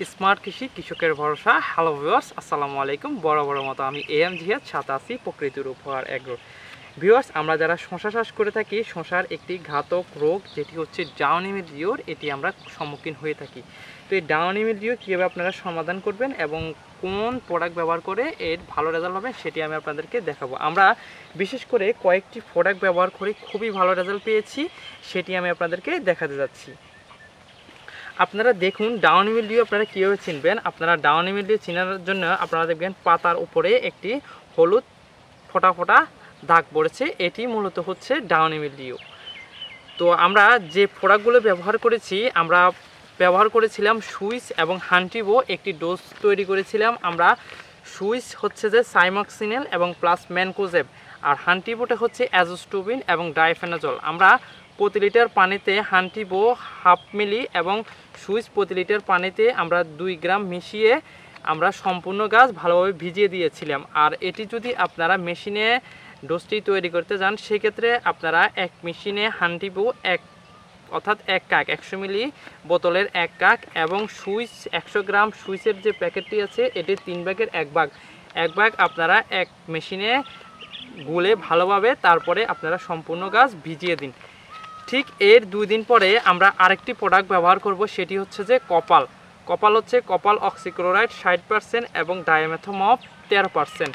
Smart কৃষি কৃষকের ভরসা। হ্যালো ভিউয়ার্স, আসসালামু আলাইকুম। বড় মতো আমি AM জিহাদ, সাথে আছি প্রকৃতির উপহার এগ্রো। ভিউয়ার্স, আমরা যারা শশা চাষ করে থাকি, শশার একটি ঘাতক রোগ যেটি হচ্ছে ডাউনি মিলডিউর, এটি আমরা সম্মুখীন হয়ে থাকি। তো এই ডাউনি মিলডিউ কীভাবে আপনারা সমাধান করবেন এবং কোন প্রোডাক্ট ব্যবহার করে এর ভালো রেজাল্ট হবে সেটি আমি আপনাদেরকে দেখাবো। আমরা বিশেষ করে কয়েকটি প্রোডাক্ট ব্যবহার করে খুবই ভালো রেজাল্ট পেয়েছি, সেটি আমি আপনাদেরকে দেখাতে যাচ্ছি। আপনারা দেখুন ডাউনি মিলডিউ আপনারা কীভাবে চিনবেন। আপনারা ডাউনি মিলডিউ চেনার জন্য আপনারা দেখবেন পাতার উপরে একটি হলুদ ফোটা ফোটা দাগ পড়েছে, এটি মূলত হচ্ছে ডাউনি মিলডিউ। তো আমরা যে প্রোডাক্টগুলো ব্যবহার করেছি, আমরা ব্যবহার করেছিলাম সুইস এবং হান্টিবো, একটি ডোজ তৈরি করেছিলাম আমরা। সুইস হচ্ছে যে সাইমক্সিনেল এবং প্লাস ম্যানকোজেব, আর হান্টিবোটা হচ্ছে অ্যাজোস্টোবিন এবং ডাইফেনাজল। আমরা প্রতি লিটার পানিতে হান্টিবো হাফ মিলি এবং সুইস প্রতি লিটার পানিতে আমরা 2 গ্রাম মিশিয়ে আমরা সম্পূর্ণ গাছ ভালোভাবে ভিজিয়ে দিয়েছিলাম। আর এটি যদি আপনারা মেশিনে ডোজটি তৈরি করতে যান, সেক্ষেত্রে আপনারা এক মেশিনে হান্টিবো অর্থাৎ 1 কাক 100 মিলি বোতলের 1 কাক এবং সুইস 100 গ্রাম সুইসের যে প্যাকেটটি আছে এটি 3 ভাগের 1 ভাগ আপনারা এক মেশিনে গুলে ভালোভাবে তারপরে আপনারা সম্পূর্ণ গাছ ভিজিয়ে দিন। ঠিক এর 2 দিন পরে আমরা আরেকটি প্রোডাক্ট ব্যবহার করব, সেটি হচ্ছে যে কপাল হচ্ছে কপাল অক্সিক্লোরাইড 60% এবং ডায়ামেথোমপ 13%।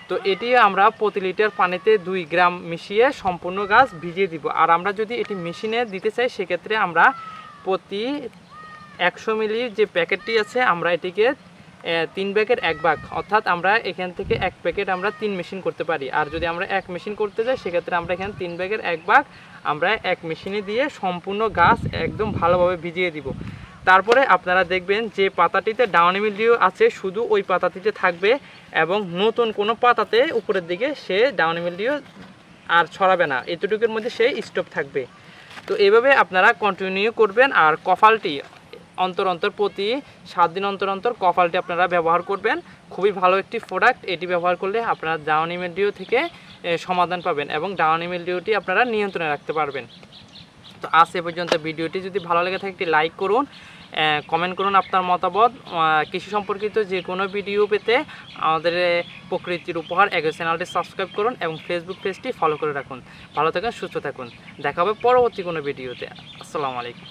তো এটি আমরা প্রতি লিটার পানিতে 2 গ্রাম মিশিয়ে সম্পূর্ণ গাছ ভিজিয়ে দিব। আর আমরা যদি এটি মেশিনে দিতে চাই, সেক্ষেত্রে আমরা প্রতি 100 মিলি যে প্যাকেটটি আছে আমরা এটিকে 3 ভাগের 1 ভাগ, অর্থাৎ আমরা এখান থেকে 1 প্যাকেট আমরা 3 মেশিন করতে পারি। আর যদি আমরা 1 মেশিন করতে যাই, সেক্ষেত্রে আমরা এখানে 3 ভাগের 1 ভাগ আমরা 1 মেশিনে দিয়ে সম্পূর্ণ গাছ একদম ভালোভাবে ভিজিয়ে দিব। তারপরে আপনারা দেখবেন যে পাতাটিতে ডাউনি মিলডিউ আছে শুধু ওই পাতাটিতে থাকবে এবং নতুন কোনো পাতাতে উপরের দিকে সে ডাউনি মিলডিউ আর ছড়াবে না, এতটুকুর মধ্যে সে স্টপ থাকবে। তো এইভাবে আপনারা কন্টিনিউ করবেন। আর কপালটি অন্তর প্রতি 7 দিন অন্তর কপালটি আপনারা ব্যবহার করবেন। খুবই ভালো একটি প্রোডাক্ট, এটি ব্যবহার করলে আপনারা ডাউনি মিলডিউ থেকে সমাধান পাবেন এবং ডাউনি মিলডিউটি আপনারা নিয়ন্ত্রণে রাখতে পারবেন। তো আজ এ পর্যন্ত। ভিডিওটি যদি ভালো লেগে থাকে একটি লাইক করুন, কমেন্ট করুন আপনার মতামত। কৃষি সম্পর্কিত যে কোনো ভিডিও পেতে আমাদের প্রকৃতির উপহার এগ্রো চ্যানেলটি সাবস্ক্রাইব করুন এবং ফেসবুক পেজটি ফলো করে রাখুন। ভালো থাকুন, সুস্থ থাকুন। দেখা হবে পরবর্তী কোনো ভিডিওতে। আসসালামু আলাইকুম।